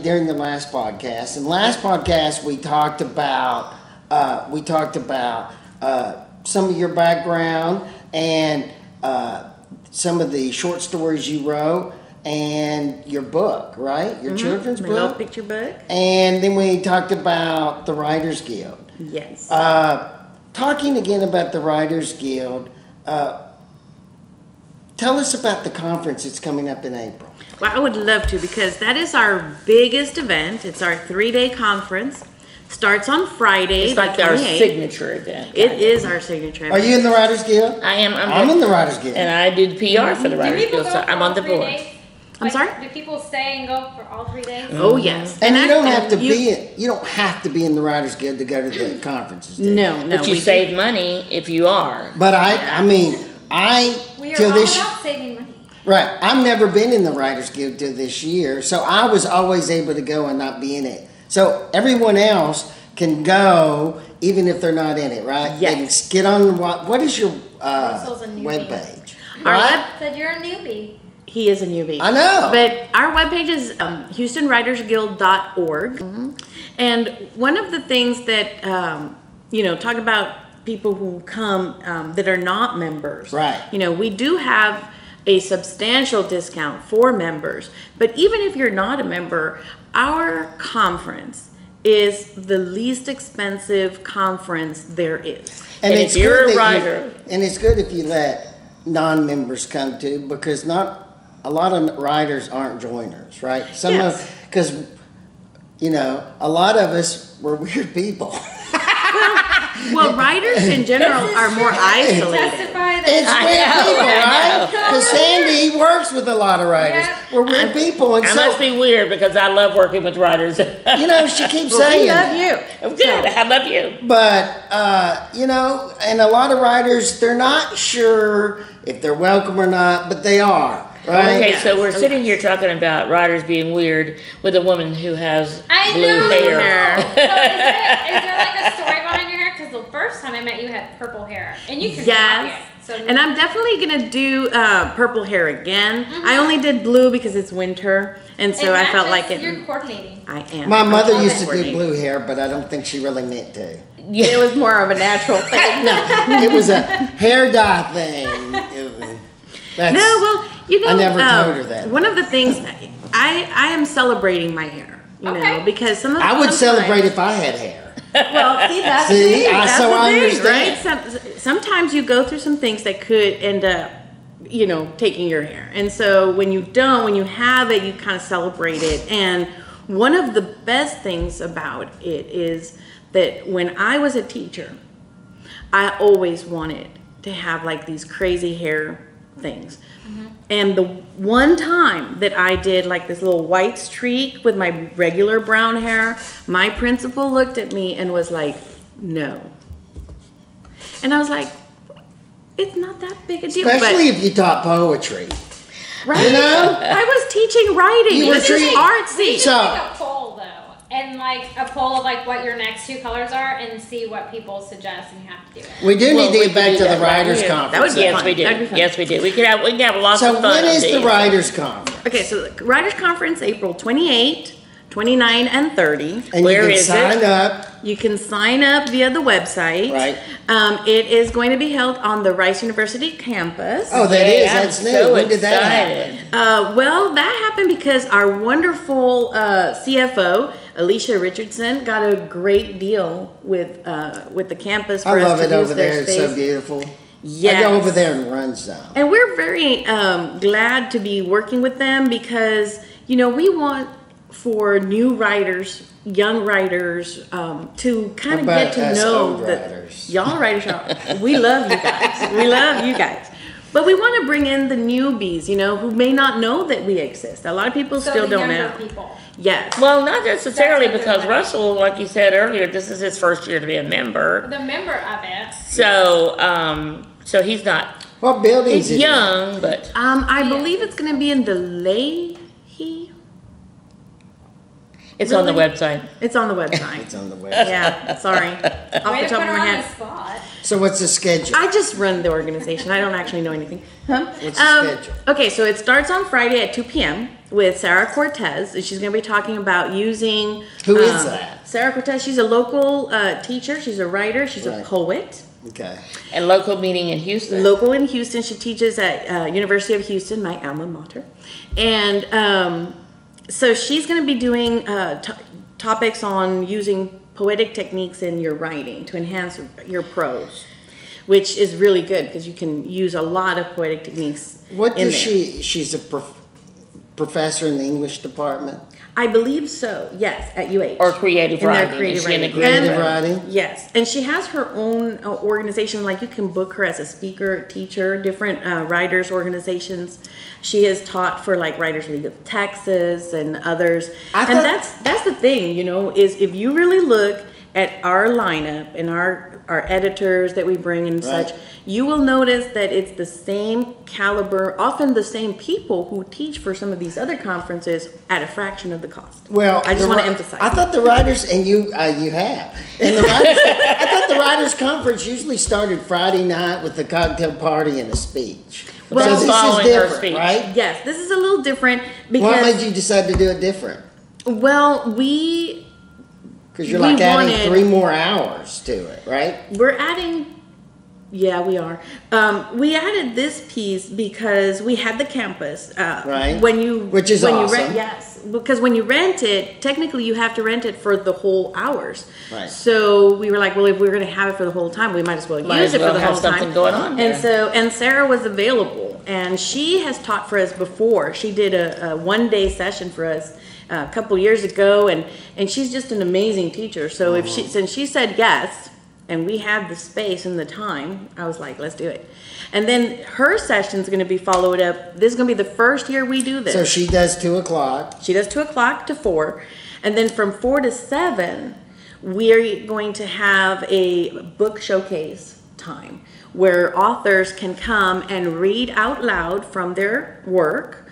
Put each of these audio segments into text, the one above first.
during the last podcast. And last podcast we talked about some of your background and some of the short stories you wrote and your book, right? Your children's book, little picture book. And then we talked about the Writers Guild. Yes. Talking again about the Writers Guild. Tell us about the conference that's coming up in April. Well, I would love to, because that is our biggest event. It's our 3-day conference. Starts on Friday. It's like our signature event. It is our signature event. Are you in the Writers Guild? I am. I'm in the Writers Guild. And I did PR for the Writers Guild, so I'm on the board. I'm sorry? Do people stay and go for all 3 days? Oh, yes. And you don't have to be in the Writers Guild to go to the conferences. Do you? No. But you save money if you are. But I We are till all this about saving money. right. I've never been in the Writers Guild till this year, so I was always able to go and not be in it. So everyone else can go even if they're not in it, right? Yes. And get on what is your Russell's a newbie. webpage? Our Right? Said you're a newbie. He is a newbie. I know. But our webpage is HoustonWritersGuild.org. And one of the things that, talk about people who come that are not members. Right. We do have a substantial discount for members. But even if you're not a member, our conference is the least expensive conference there is. And if it's you're good a that writer- and it's good if you let non-members come too, because not a lot of writers aren't joiners, right? Because a lot of us were weird people. Well, writers in general are more isolated. Testify that It's weird people, right? Because Sandy works with a lot of writers. Yeah. We're weird people, and I so must be weird because I love working with writers. she keeps Well, saying we love that. you. Good, I love you. But and a lot of writers, they're not sure if they're welcome or not, but they are, right? Okay, so we're sitting here talking about writers being weird with a woman who has I blue know. hair. So is there like a story behind your hair? Because the first time I met you had purple hair, and you can rock Yes. it. So And I'm definitely going to do purple hair again. I only did blue because it's winter. And so I felt like it. You're coordinating. I am. My mother I'm used to do coordinating. blue hair, but I don't think she really meant to. It was more of a natural thing. No, it was a hair dye thing. That's, No, well, I never told her that. One of the things that I am celebrating my hair, Okay. because some of I would sometimes- celebrate if I had hair. Well, see, that's See, the thing. I- That's so the I thing, understand. right? Sometimes you go through some things that could end up, taking your hair. And so when you have it, you kind of celebrate it. And one of the best things about it is that when I was a teacher, I always wanted to have like these crazy hair things. And the one time that I did like this little white streak with my regular brown hair, my principal looked at me and was like, no. And I was like, it's not that big a deal. Especially if you taught poetry. right? You know? I was teaching writing. You were This is treating- artsy. So- Make a poll though, and like a poll of like what your next 2 colors are, and see what people suggest, and you have to do it. We do Well, need to we get back can to do the that right Writers here. Conference. That would be Yes, fun. we do. That'd be fun. Yes, we do. We can have lots So of fun. when is the indeed. Writers Conference? Okay, so the Writers Conference, April 28, 29, and 30. And Where you can is sign it? up. You can sign up via the website. Right. It is going to be held on the Rice University campus. Oh, that is. Yeah, That's I'm new. so When did that excited. happen? Well, that happened because our wonderful CFO, Alicia Richardson, got a great deal with the campus for I us love to it use over their there. It's space. so beautiful. Yes. I go over there and run some. And we're very glad to be working with them because, we want for new writers, young writers, to kind of How get about to us know old that writers? y'all writers, we love you guys. We love you guys. But we want to bring in the newbies, who may not know that we exist. A lot of people So still the don't younger know. people. Yes. Well, not necessarily That's what because they're Russell, like you said earlier, this is his first year to be a member. The member of it. So he's not. What building He's is it? young, but I believe it's going to be in the Leahy. It's on the Really? website. It's on the website. It's on the website. Yeah, sorry. Off Way the to top put of her my on head. the spot. So what's the schedule? I just run the organization. I don't actually know anything. Huh? What's the schedule? Okay, so it starts on Friday at 2 p.m. with Sarah Cortez. And she's going to be talking about using. Who is that? Sarah Cortez. She's a local teacher. She's a writer. She's a Right. poet. Okay. And local meeting in Houston. Local in Houston. She teaches at University of Houston, my alma mater. And so she's going to be doing topics on using poetic techniques in your writing to enhance your prose, which is really good because you can use a lot of poetic techniques. What in does there. she's a professor in the English department? I believe so. Yes, at UH. Or creative In their writing. creative Is she in the writing. creative Creative writing? writing? Yes, and she has her own organization. Like you can book her as a speaker, teacher, different writers organizations. She has taught for like Writers League of Texas and others. I And thought- that's the thing, you know, is if you really look at our lineup and our editors that we bring and Right. such, you will notice that it's the same caliber, often the same people who teach for some of these other conferences at a fraction of the cost. Well, I just the want to ri- emphasize. I thought the writers and you have, and the writers. I thought the writers' conference usually started Friday night with a cocktail party and a speech. Well, so this is following her different, speech. right? Yes, this is a little different because What made you decide to do it different? well, we Because you're We like adding wanted- 3 more hours to it, right? we're adding. Yeah, we are. We added this piece because we had the campus. Right. When you Which is when awesome. You rent, yes, because when you rent it, technically you have to rent it for the whole hours. Right. So we were like, well, if we're going to have it for the whole time, we might as well Might use as it well for the have whole something time. going on And there. so Sarah was available, and she has taught for us before. She did a 1-day session for us a couple years ago, and she's just an amazing teacher. So if since she said yes, and we had the space and the time, I was like, let's do it. And then her session's going to be followed up. This is going to be the first year we do this. So she does 2 o'clock. She does 2 o'clock to 4, and then from 4 to 7, we're going to have a book showcase time where authors can come and read out loud from their work,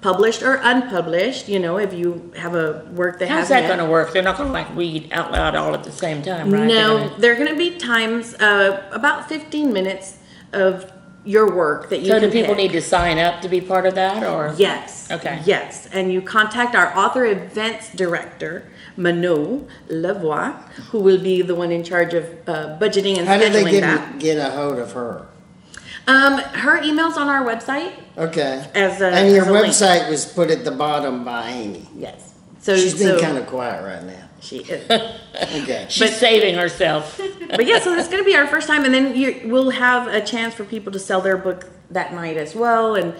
published or unpublished. You know, if you have a work that How's hasn't that yet. going to work? They're not going to like read out loud all at the same time, right? They're No, gonna- there are going to be times, about 15 minutes of your work that you So can do people pick. need to sign up to be part of that, or? Yes. Okay. Yes, and you contact our author events director, Manu Lavoie, who will be the one in charge of budgeting and How did they scheduling that. get a hold of her? Her email's on our website. Okay. As a- and your as a link. website was put at the bottom by Amy. Yes. So She's been so kind of quiet right now. she is. Okay. She's saving herself. But yeah, so it's going to be our first time, and then we'll have a chance for people to sell their book that night as well, and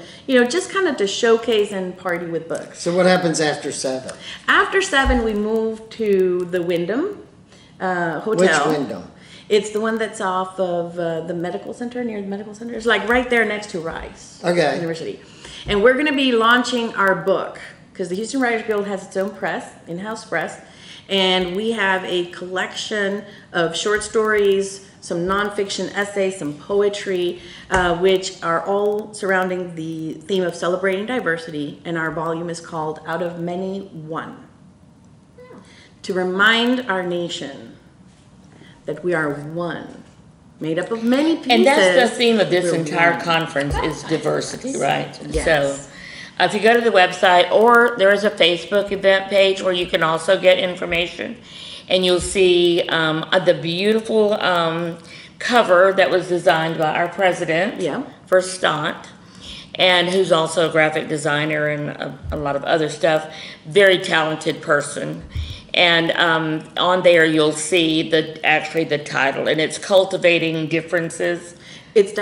just kind of to showcase and party with books. So what happens after 7? After 7, we move to the Wyndham Hotel. Which window? It's the one that's off of the medical center, near the medical center. It's like right there next to Rice Okay. University. And we're going to be launching our book because the Houston Writers Guild has its own press, in-house press. And we have a collection of short stories, some nonfiction essays, some poetry, which are all surrounding the theme of celebrating diversity. And our volume is called Out of Many, One. To remind our nation that we are one, made up of many pieces. And that's the theme of this We're entire one. conference is diversity, right? Yes. So if you go to the website, or there is a Facebook event page where you can also get information, and you'll see the beautiful cover that was designed by our president Yeah. for Stott, and who's also a graphic designer and a lot of other stuff. Very talented person. And on there you'll see the title, and it's Cultivating Differences. It's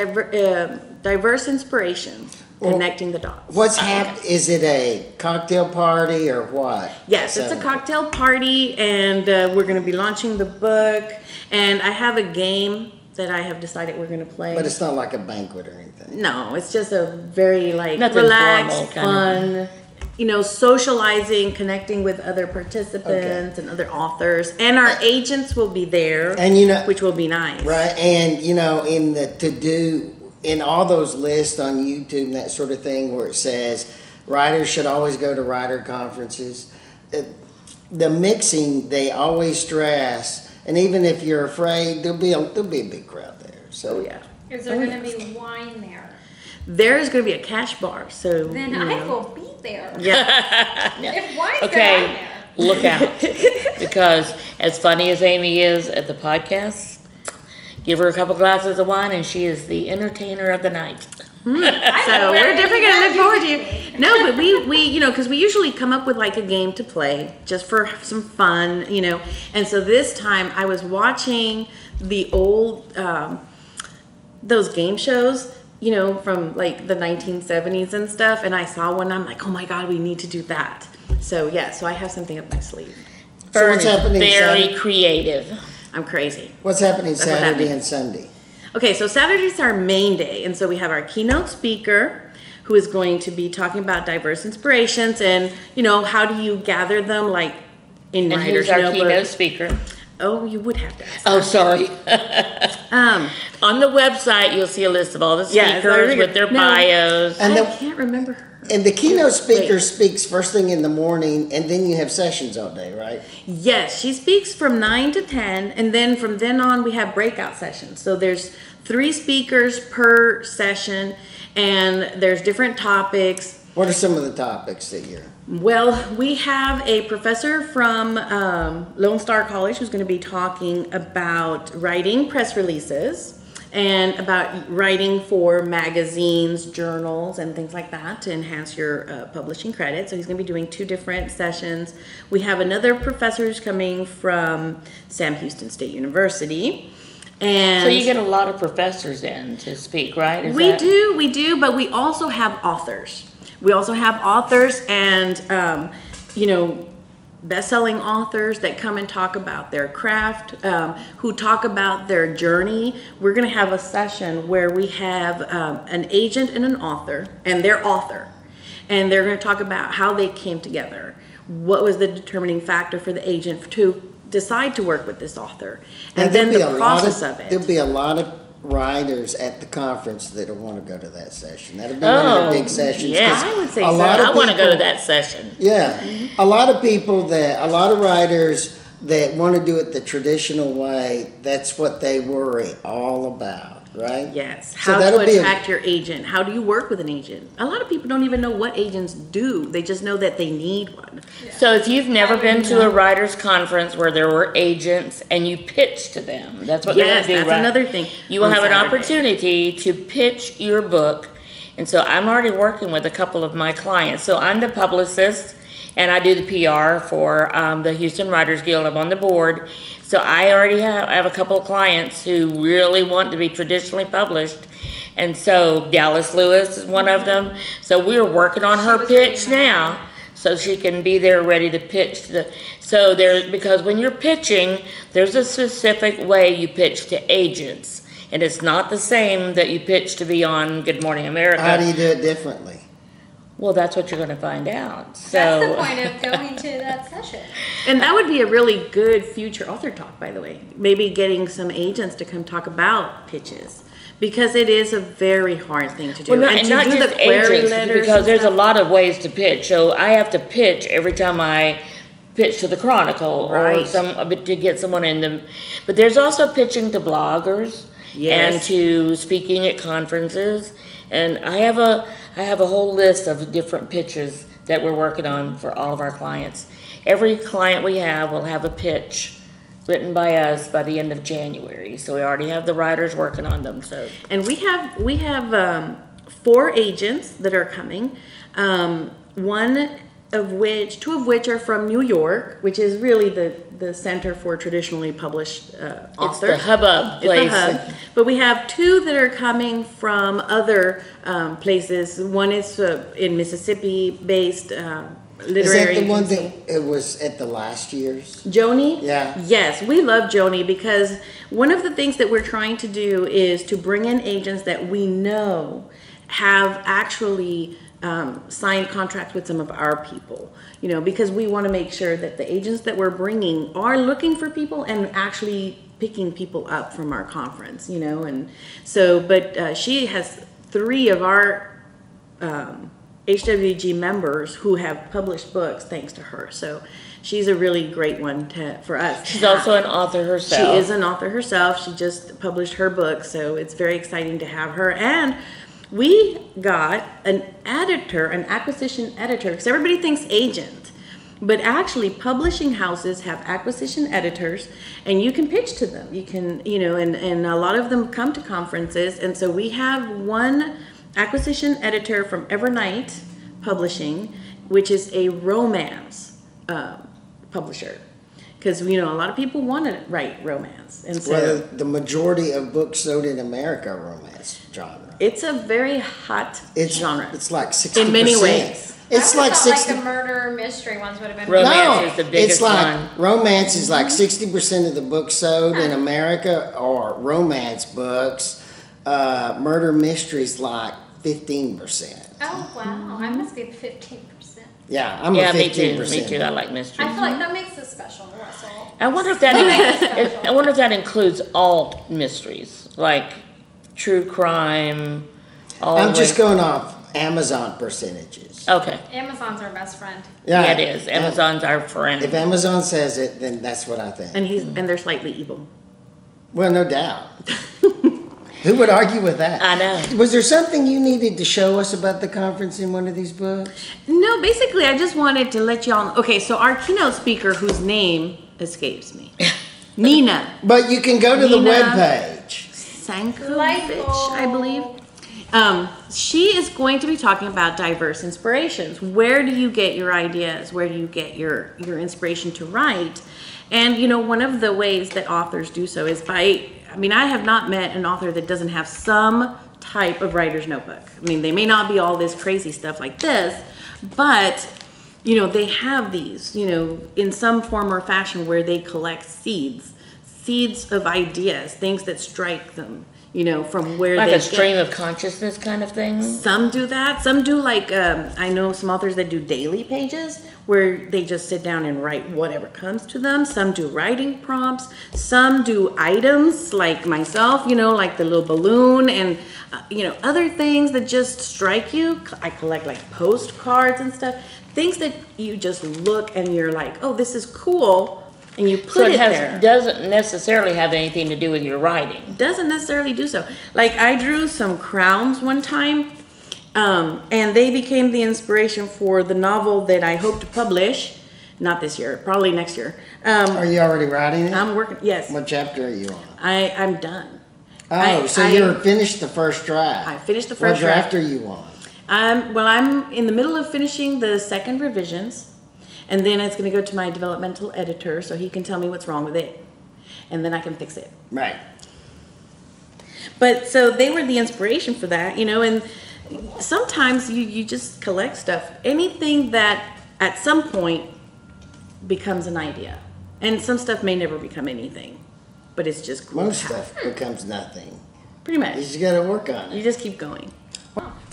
diverse inspirations, connecting the dots. What's happened? Is it a cocktail party or what? Yes, it's a cocktail party, and we're going to be launching the book. And I have a game that I have decided we're going to play. But it's not like a banquet or anything. No, it's just a very Nothing relaxed, formal, kind fun, socializing, connecting with other participants and other authors, and our agents will be there, And which will be nice, right? And in the to-do, in all those lists on YouTube and that sort of thing where it says writers should always go to writer conferences, the mixing, they always stress, and even if you're afraid, there'll be a big crowd there. So yeah. Is there going to be wine there? There is going to be a cash bar, so Then I will be there. Yeah. If wine's Okay. good, I'm there. Look out. Because as funny as Amy is at the podcast, give her a couple glasses of wine and she is the entertainer of the night. So we're definitely going to look forward to you. No, but we because we usually come up with like a game to play just for some fun, And so this time I was watching the old those game shows, from like the 1970s and stuff, and I saw one. I'm like, oh my God, we need to do that. So so I have something up my sleeve. So what's happening Very Saturday? creative. I'm crazy. What's happening That's what Saturday happened. and Sunday? Okay, so Saturday's our main day, and so we have our keynote speaker who is going to be talking about diverse inspirations and, how do you gather them, like in And writer's who's our notebook. keynote speaker? Oh, you would have to ask. Oh, sorry. Um, On the website, you'll see a list of all the Yeah, speakers so with their no. bios. And I the- can't remember her. And the keynote speaker Wait. speaks first thing in the morning, and then you have sessions all day, right? Yes, she speaks from 9 to 10, and then from then on we have breakout sessions. So there's 3 speakers per session, and there's different topics. What are some of the topics that you're? Well, we have a professor from Lone Star College who's going to be talking about writing press releases and about writing for magazines, journals, and things like that to enhance your publishing credit. So he's going to be doing 2 different sessions. We have another professor who's coming from Sam Houston State University. And So you get a lot of professors in to speak, right? Is we that- do, but we also have authors. We also have authors and, best-selling authors that come and talk about their craft, who talk about their journey. We're going to have a session where we have an agent and an author, and their author. And they're going to talk about how they came together. What was the determining factor for the agent to decide to work with this author? And Now, then there'll the be a lot process of it. There'll be a lot of writers at the conference that'll want to go to that session. That'll be one of Oh, the big sessions. yeah. 'cause I would say a so. lot of I want to go to people- that session. Yeah, a lot of writers that want to do it the traditional way. That's what they worry all about, right? Yes. So How that'll to be a- attract your agent. How do you work with an agent? A lot of people don't even know what agents do. They just know that they need one. So if you've never been to a writers' conference where there were agents and you pitch to them, that's what Yes, they're going to do, that's right? another thing You will on have an Saturday. opportunity to pitch your book. And so I'm already working with a couple of my clients. So I'm the publicist and I do the PR for the Houston Writers Guild. I'm on the board. So I already have a couple of clients who really want to be traditionally published. And so Dallas Lewis is one of them. So we're working on her pitch now, so she can be there ready to pitch because when you're pitching, there's a specific way you pitch to agents. And it's not the same that you pitch to be on Good Morning America. How do you do it differently? Well, that's what you're going to find out. So That's the point of going to that session. And that would be a really good future author talk, by the way. Maybe getting some agents to come talk about pitches. Because it is a very hard thing to do. Well, and to not do just the query agents, letters because and there's a stuff. lot of ways to pitch. So I have to pitch every time I pitch to the Chronicle or Right. to get someone in them. But there's also pitching to bloggers and Yes. to speaking at conferences. And I have a whole list of different pitches that we're working on for all of our clients. Every client we have will have a pitch written by us by the end of January. So we already have the writers working on them. So And we have 4 agents that are coming. Two of which are from New York, which is really the center for traditionally published authors. it's the hubbub It's place. the hub. But we have 2 that are coming from other places. One is in Mississippi-based Is literary that the one agency. that it was at the last year's? Joni? Yeah. Yes, we love Joni because one of the things that we're trying to do is to bring in agents that we know have actually signed contracts with some of our people, because we want to make sure that the agents that we're bringing are looking for people and actually picking people up from our conference, and so, but she has 3 of our HWG members who have published books thanks to her. So she's a really great one for us. She's also an author herself. She is an author herself. She just published her book, so it's very exciting to have her. And we got an editor, an acquisition editor, because everybody thinks agent. But actually, publishing houses have acquisition editors, and you can pitch to them. You can, and a lot of them come to conferences. And so we have one acquisition editor from Evernight Publishing, which is a romance publisher. Because, a lot of people want to write romance. And so Well, the majority of books sold in America are romance genre. it's a very hot genre. It's like 60%. In many ways. It's I like would've thought 60. the murder mystery ones would have been. Romance is the biggest it's like one. romance is like 60% of the books sold in America are romance books. Murder mysteries like 15%. Oh wow, I must be 15%. Yeah, I'm Yeah, a me 15%. too. Me too. I like mysteries. I feel like that makes it special, Russell. I wonder if that includes all mysteries, like true crime. All I'm the just way- going off Amazon percentages. Okay. Amazon's our best friend. Yeah, it is. Amazon's our friend. If Amazon says it, then that's what I think. And they're slightly evil. Well, no doubt. Who would argue with that? I know. Was there something you needed to show us about the conference in one of these books? No, basically, I just wanted to let y'all know. Okay, so our keynote speaker, whose name escapes me, Nina But you can go to the Nina. webpage. Sankovic, I believe. She is going to be talking about diverse inspirations. Where do you get your ideas? Where do you get your inspiration to write? And, one of the ways that authors do so is I have not met an author that doesn't have some type of writer's notebook. They may not be all this crazy stuff like this, but, they have these, in some form or fashion where they collect seeds of ideas, things that strike them, from where Like they a stream of consciousness kind of thing. Some do that. Some do I know some authors that do daily pages where they just sit down and write whatever comes to them. Some do writing prompts. Some do items like myself, like the little balloon and, other things that just strike you. I collect like postcards and stuff. Things that you just look and you're like, oh, this is cool. And you put So it there. doesn't necessarily have anything to do with your writing. Doesn't necessarily do so. Like I drew some crowns one time, and they became the inspiration for the novel that I hope to publish. Not this year, probably next year. Are you already writing it? I'm working. Yes, What chapter are you on? I'm done. Oh, so you're finished the first draft. I finished the What first draft. draft are you on? I'm in the middle of finishing the second revisions, and then it's going to go to my developmental editor so he can tell me what's wrong with it, and then I can fix it. Right. But so they were the inspiration for that, and sometimes you just collect stuff. Anything that at some point becomes an idea. And some stuff may never become anything, but it's just cool. Most to have. stuff becomes nothing. Pretty You much. just got to work on You it. just keep going.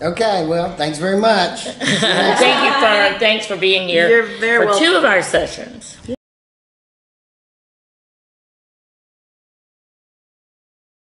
Okay, well, thanks very much. Thanks for being here. You're very for welcome. 2 of our sessions. Yeah.